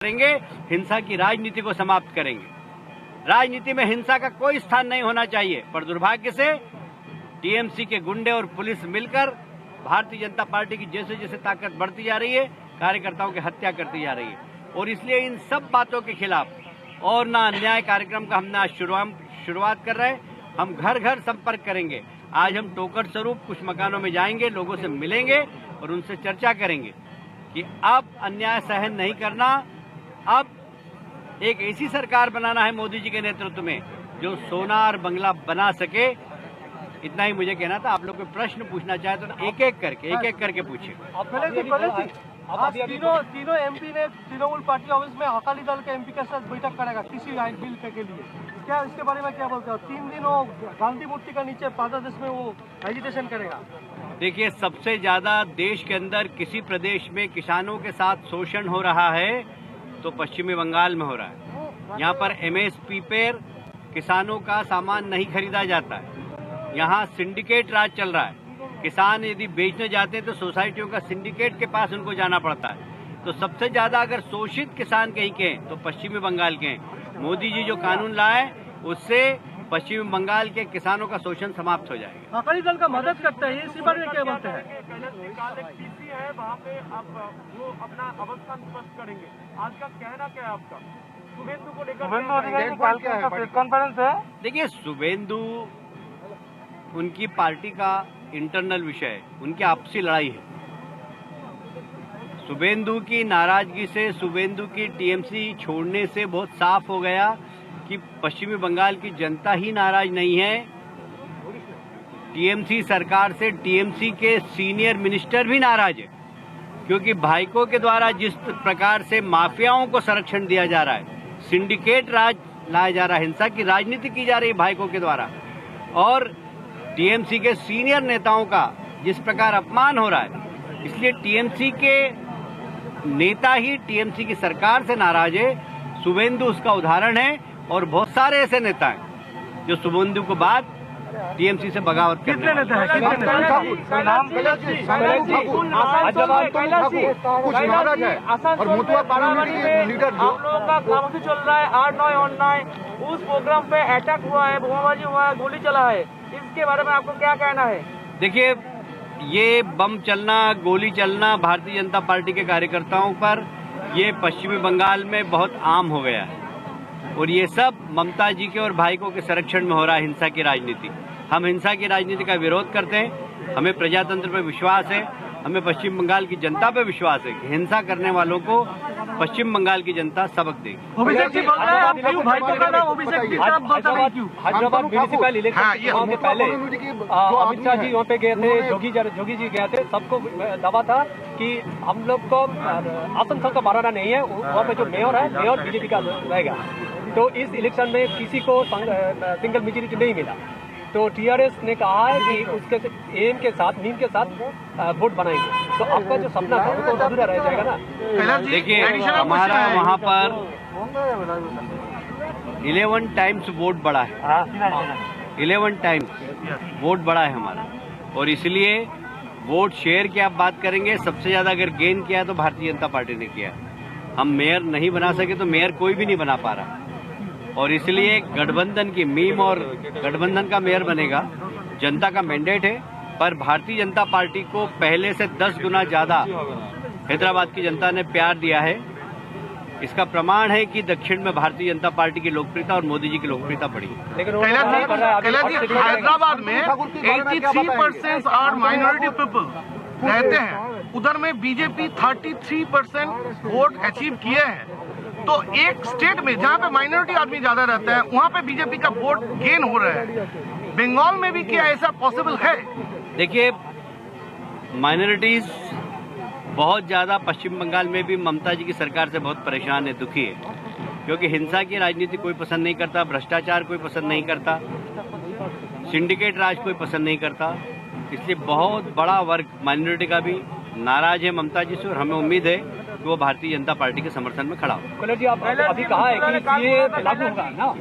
करेंगे, हिंसा की राजनीति को समाप्त करेंगे। राजनीति में हिंसा का कोई स्थान नहीं होना चाहिए, पर दुर्भाग्य से टीएमसी के गुंडे और पुलिस मिलकर भारतीय जनता पार्टी की जैसे जैसे ताकत बढ़ती जा रही है, कार्यकर्ताओं की हत्या करती जा रही है। और इसलिए इन सब बातों के खिलाफ और ना अन्याय कार्यक्रम का हमने आज शुरुआत कर रहे हैं। हम घर घर संपर्क करेंगे। आज हम टोकन स्वरूप कुछ मकानों में जाएंगे, लोगों से मिलेंगे और उनसे चर्चा करेंगे कि अब अन्याय सहन नहीं करना, अब एक ऐसी सरकार बनाना है मोदी जी के नेतृत्व में जो सोना और बंगला बना सके। इतना ही मुझे कहना था। आप लोग कोई प्रश्न पूछना चाहे तो एक एक करके पूछिए। तीनों एमपी ने तृणमूल पार्टी ऑफिस में अकाली दल के एमपी के साथ बैठक करेगा किसी बिल के लिए, क्या इसके बारे में क्या बोलते हो? 3 दिन वो गांधी मूर्ति का नीचे प्रदेश में वो एजिटेशन करेगा। देखिए, सबसे ज्यादा देश के अंदर किसी प्रदेश में किसानों के साथ शोषण हो रहा है तो पश्चिमी बंगाल में हो रहा है। यहाँ पर एमएसपी पर किसानों का सामान नहीं खरीदा जाता है। यहाँ सिंडिकेट राज चल रहा है। किसान यदि बेचने जाते हैं तो सोसाइटियों का सिंडिकेट के पास उनको जाना पड़ता है। तो सबसे ज्यादा अगर शोषित किसान कहीं के हैं तो पश्चिमी बंगाल के हैं। मोदी जी जो कानून लाए उससे पश्चिमी बंगाल के किसानों का शोषण समाप्त हो जाएगा। अकाली दल का मदद करता है, इसी बारे में क्या बोलते हैं? है वहाँ पे आप वो अपना अवस्था स्पष्ट करेंगे। आज का कहना क्या है आपका शुभेंदु को लेकर? कॉन्फ्रेंस है। देखिए, शुभेंदु उनकी पार्टी का इंटरनल विषय है, उनकी आपसी लड़ाई है। शुभेंदु की नाराजगी से, शुभेंदु की टीएमसी छोड़ने से बहुत साफ हो गया कि पश्चिमी बंगाल की जनता ही नाराज नहीं है। टीएमसी सरकार से टीएमसी के सीनियर मिनिस्टर भी नाराज है, क्योंकि भाइकों के द्वारा जिस प्रकार से माफियाओं को संरक्षण दिया जा रहा है, सिंडिकेट राज लाया जा रहा है, हिंसा की राजनीति की जा रही है भाइकों के द्वारा, और टीएमसी के सीनियर नेताओं का जिस प्रकार अपमान हो रहा है, इसलिए टीएमसी के नेता ही टीएमसी की सरकार से नाराज है। शुभेंदु उसका उदाहरण है और बहुत सारे ऐसे नेता हैं जो शुभेंदु को बाद टीएमसी से बगावत करने कितने नेता है? कुछ नाराज है और मुतवा पार्लियामेंट के लीडर हम लोगों का काफी चल रहा है 8-9 ऑनलाइन, उस प्रोग्राम पे अटैक हुआ है, बोमाबाजी हुआ है, गोली चला है, इसके बारे में आपको क्या कहना है? देखिए, ये बम चलना, गोली चलना भारतीय जनता पार्टी के कार्यकर्ताओं पर ये पश्चिमी बंगाल में बहुत आम हो गया है और ये सब ममता जी के और भाइयों के संरक्षण में हो रहा है हिंसा की राजनीति। हम हिंसा की राजनीति का विरोध करते हैं। हमें प्रजातंत्र पर विश्वास है, हमें पश्चिम बंगाल की जनता पर विश्वास है कि हिंसा करने वालों को पश्चिम बंगाल की जनता सबक देगी। हैदराबाद म्यूनिसिपल इलेक्शन से पहले अमित शाह जी वहाँ पे गए थे, जोगी जी गए थे। सबको दावा था कि हम लोग को आसनसोल का बढ़ाना नहीं है, वहाँ पे जो मेयर है, मेयर बीजेपी का रहेगा। तो इस इलेक्शन में किसी को सिंगल मेजॉरिटी नहीं मिला, तो टीआरएस ने कहा है कि उसके एम के साथ, नींद के साथ वोट बनाएंगे। तो आपका जो सपना था वो तो अधूरा रह जाएगा ना। देखिए, हमारा वहाँ पर 11 टाइम्स वोट बढ़ा है, 11 टाइम्स वोट बढ़ा है हमारा, और इसलिए वोट शेयर की आप बात करेंगे, सबसे ज्यादा अगर गेन किया तो भारतीय जनता पार्टी ने किया। हम मेयर नहीं बना सके तो मेयर कोई भी नहीं बना पा रहा, और इसलिए गठबंधन की मीम और गठबंधन का मेयर बनेगा। जनता का मैंडेट है, पर भारतीय जनता पार्टी को पहले से 10 गुना ज्यादा हैदराबाद की जनता ने प्यार दिया है। इसका प्रमाण है कि दक्षिण में भारतीय जनता पार्टी की लोकप्रियता और मोदी जी की लोकप्रियता बढ़ी। लेकिन हैदराबाद में 83% आर माइनॉरिटी पीपल रहते हैं, उधर में बीजेपी 33% वोट अचीव किए हैं। तो एक स्टेट में जहाँ पे माइनॉरिटी आदमी ज्यादा रहता है, वहाँ पे बीजेपी का वोट गेन हो रहा है। बंगाल में भी क्या ऐसा पॉसिबल है? देखिए, माइनॉरिटीज बहुत ज्यादा पश्चिम बंगाल में भी ममता जी की सरकार से बहुत परेशान है, दुखी है, क्योंकि हिंसा की राजनीति कोई पसंद नहीं करता, भ्रष्टाचार कोई पसंद नहीं करता, सिंडिकेट राज कोई पसंद नहीं करता। इसलिए बहुत बड़ा वर्ग माइनॉरिटी का भी नाराज है ममता जी से, और हमें उम्मीद है कि वो भारतीय जनता पार्टी के समर्थन में खड़ा हो। कलर जी, आप अभी कहा है कि ये लागू होगा ना,